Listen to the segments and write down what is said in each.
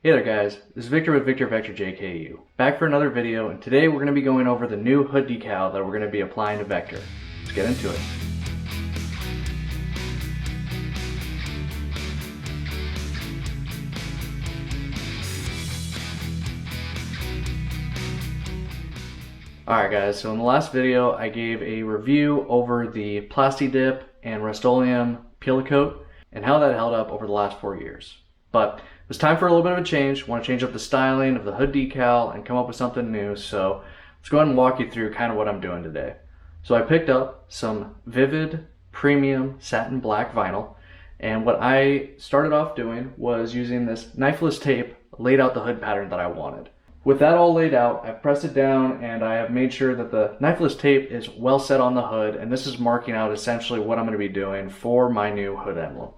Hey there guys, this is Victor with VictorVectorJKU. Back for another video, and today we're going to be going over the new hood decal that we're going to be applying to Vector. Let's get into it. Alright guys, so in the last video I gave a review over the Plasti-Dip and Rust-Oleum Peel Coat and how that held up over the last 4 years. But it was time for a little bit of a change. I want to change up the styling of the hood decal and come up with something new. So let's go ahead and walk you through kind of what I'm doing today. So I picked up some Vivid Premium Satin Black vinyl, and what I started off doing was using this knifeless tape, laid out the hood pattern that I wanted. With that all laid out, I've pressed it down and I have made sure that the knifeless tape is well set on the hood, and this is marking out essentially what I'm going to be doing for my new hood emblem.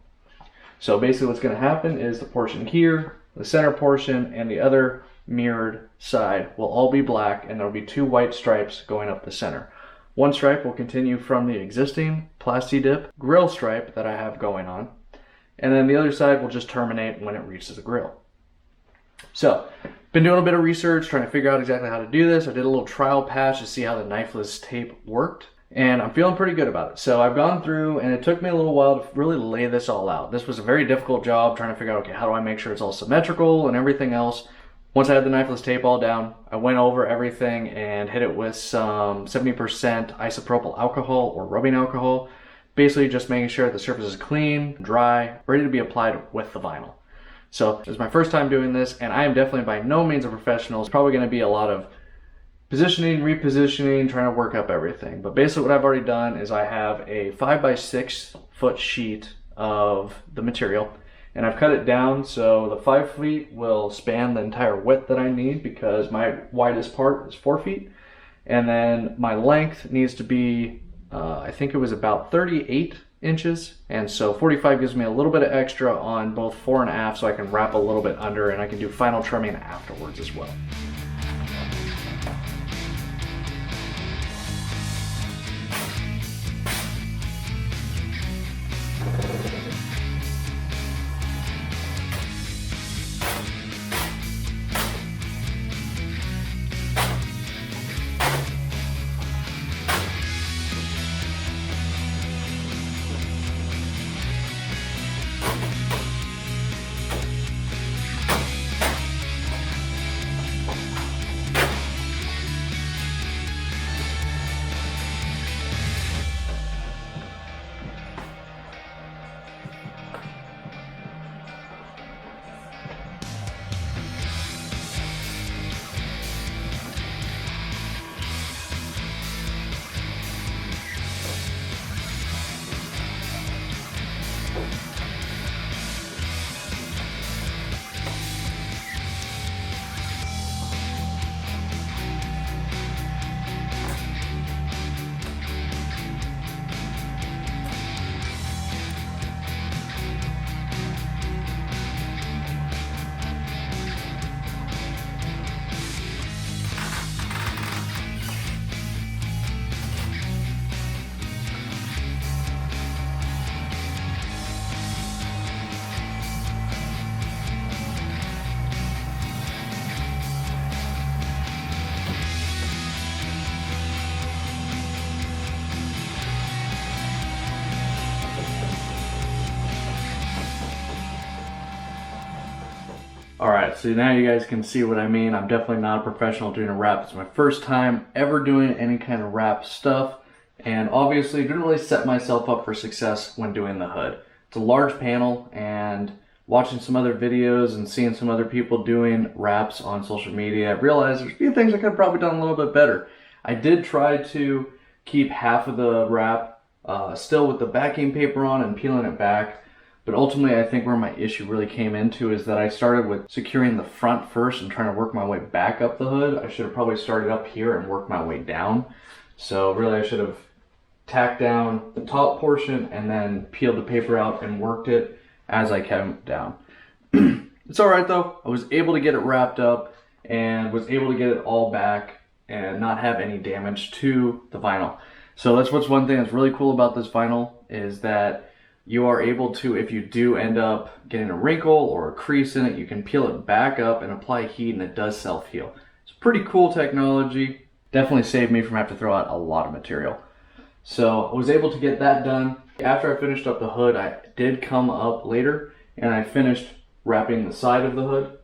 So basically what's going to happen is the portion here, the center portion, and the other mirrored side will all be black, and there will be 2 white stripes going up the center. One stripe will continue from the existing Plasti-Dip grill stripe that I have going on, and then the other side will just terminate when it reaches the grill. So, been doing a bit of research, trying to figure out exactly how to do this. I did a little trial patch to see how the knifeless tape worked, and I'm feeling pretty good about it. So I've gone through, and it took me a little while to really lay this all out. This was a very difficult job trying to figure out, okay, how do I make sure it's all symmetrical and everything else. Once I had the knifeless tape all down, I went over everything and hit it with some 70% isopropyl alcohol or rubbing alcohol, basically just making sure the surface is clean, dry, ready to be applied with the vinyl. So it was my first time doing this, and I am definitely by no means a professional. It's probably going to be a lot of positioning, repositioning, trying to work up everything. But basically what I've already done is I have a 5x6 foot sheet of the material, and I've cut it down so the 5 feet will span the entire width that I need, because my widest part is 4 feet. And then my length needs to be, I think it was about 38 inches, and so 45 gives me a little bit of extra on both fore and aft, so I can wrap a little bit under, and I can do final trimming afterwards as well. Alright, so now you guys can see what I mean. I'm definitely not a professional doing a wrap. It's my first time ever doing any kind of wrap stuff, and obviously didn't really set myself up for success when doing the hood. It's a large panel, and watching some other videos and seeing some other people doing wraps on social media, I realized there's a few things I could have probably done a little bit better. I did try to keep half of the wrap still with the backing paper on and peeling it back. But ultimately, I think where my issue really came into is that I started with securing the front first and trying to work my way back up the hood. I should have probably started up here and worked my way down. So really, I should have tacked down the top portion and then peeled the paper out and worked it as I came down. It's all right though. I was able to get it wrapped up and was able to get it all back and not have any damage to the vinyl. So that's what's one thing that's really cool about this vinyl, is that you are able to, if you do end up getting a wrinkle or a crease in it, you can peel it back up and apply heat, and it does self-heal. It's pretty cool technology. Definitely saved me from having to throw out a lot of material. So I was able to get that done. After I finished up the hood, I did come up later and I finished wrapping the side of the hood,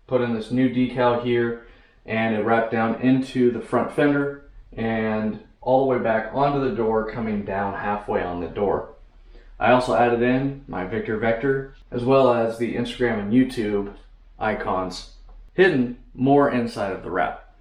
put in this new decal here, and it wrapped down into the front fender and all the way back onto the door, coming down halfway on the door. I also added in my Victor Vector, as well as the Instagram and YouTube icons hidden more inside of the wrap.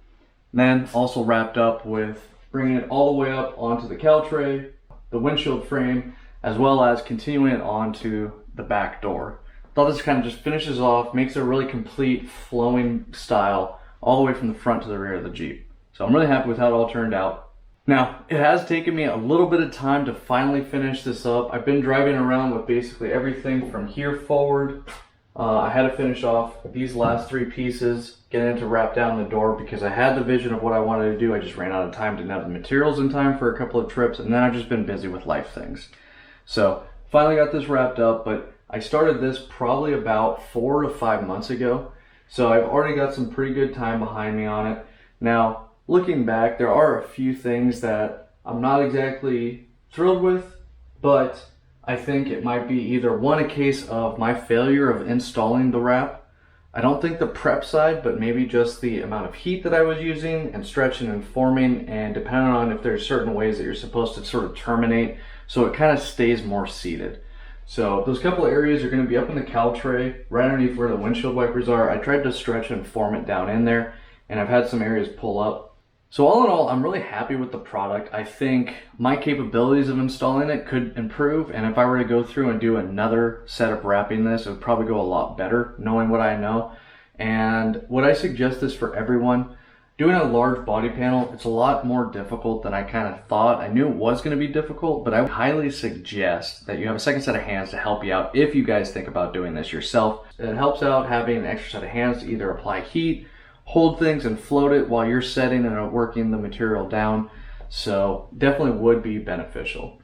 Then also wrapped up with bringing it all the way up onto the cowl tray, the windshield frame, as well as continuing it onto the back door. Thought this kind of just finishes off, makes it a really complete flowing style all the way from the front to the rear of the Jeep. So I'm really happy with how it all turned out. Now, it has taken me a little bit of time to finally finish this up. I've been driving around with basically everything from here forward. I had to finish off these last 3 pieces, get it to wrap down the door because I had the vision of what I wanted to do. I just ran out of time, didn't have the materials in time for a couple of trips, and then I've just been busy with life things. So finally got this wrapped up, but I started this probably about 4 to 5 months ago. So I've already got some pretty good time behind me on it. Now, looking back, there are a few things that I'm not exactly thrilled with, but I think it might be either one, a case of my failure of installing the wrap. I don't think the prep side, but maybe just the amount of heat that I was using and stretching and forming, and depending on if there's certain ways that you're supposed to sort of terminate so it kind of stays more seated. So those couple of areas are going to be up in the cowl tray, right underneath where the windshield wipers are. I tried to stretch and form it down in there, and I've had some areas pull up. So all in all, I'm really happy with the product. I think my capabilities of installing it could improve, and if I were to go through and do another set of wrapping this, it would probably go a lot better, knowing what I know. And would I suggest this for everyone? Doing a large body panel, it's a lot more difficult than I kind of thought. I knew it was going to be difficult, but I would highly suggest that you have a second set of hands to help you out if you guys think about doing this yourself. It helps out having an extra set of hands to either apply heat, hold things, and float it while you're setting and working the material down. So definitely would be beneficial.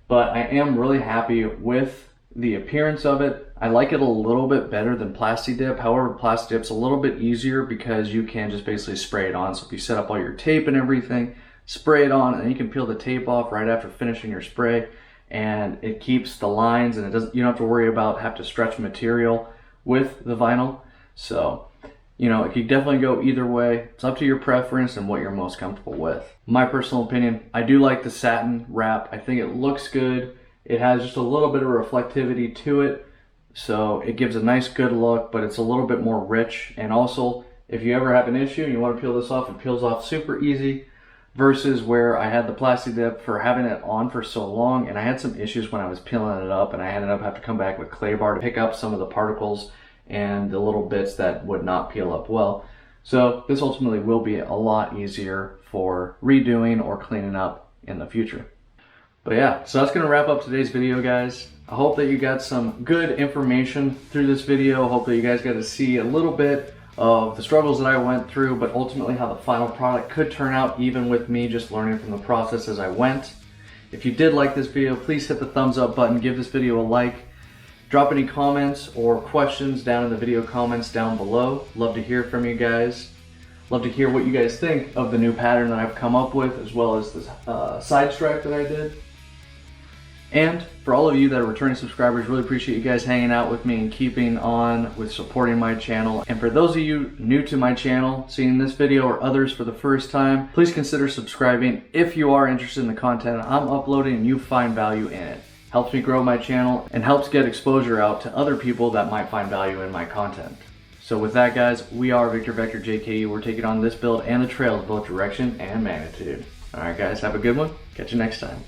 But I am really happy with the appearance of it. I like it a little bit better than Plasti Dip. However, Plasti Dip's a little bit easier because you can just basically spray it on. So if you set up all your tape and everything, spray it on, and then you can peel the tape off right after finishing your spray, and it keeps the lines, and you don't have to worry about have to stretch material with the vinyl. So, you know, it could definitely go either way. It's up to your preference and what you're most comfortable with. My personal opinion, I do like the satin wrap. I think it looks good. It has just a little bit of reflectivity to it, so it gives a nice good look, but it's a little bit more rich. And also, if you ever have an issue and you want to peel this off, it peels off super easy, versus where I had the Plasti Dip for having it on for so long, and I had some issues when I was peeling it up, and I ended up having to come back with clay bar to pick up some of the particles and the little bits that would not peel up well. So this ultimately will be a lot easier for redoing or cleaning up in the future. But yeah, so that's going to wrap up today's video, guys. I hope that you got some good information through this video. Hope that you guys got to see a little bit of the struggles that I went through, but ultimately how the final product could turn out, even with me just learning from the process as I went. If you did like this video, please hit the thumbs up button, give this video a like. Drop any comments or questions down in the video comments down below. Love to hear from you guys. Love to hear what you guys think of the new pattern that I've come up with, as well as the side stripe that I did. And for all of you that are returning subscribers, really appreciate you guys hanging out with me and keeping on with supporting my channel. And for those of you new to my channel, seeing this video or others for the first time, please consider subscribing if you are interested in the content I'm uploading and you find value in it. Helps me grow my channel and helps get exposure out to other people that might find value in my content. So with that, guys, we are VictorVectorJKU. We're taking on this build and the trails, both direction and magnitude. Alright guys, have a good one. Catch you next time.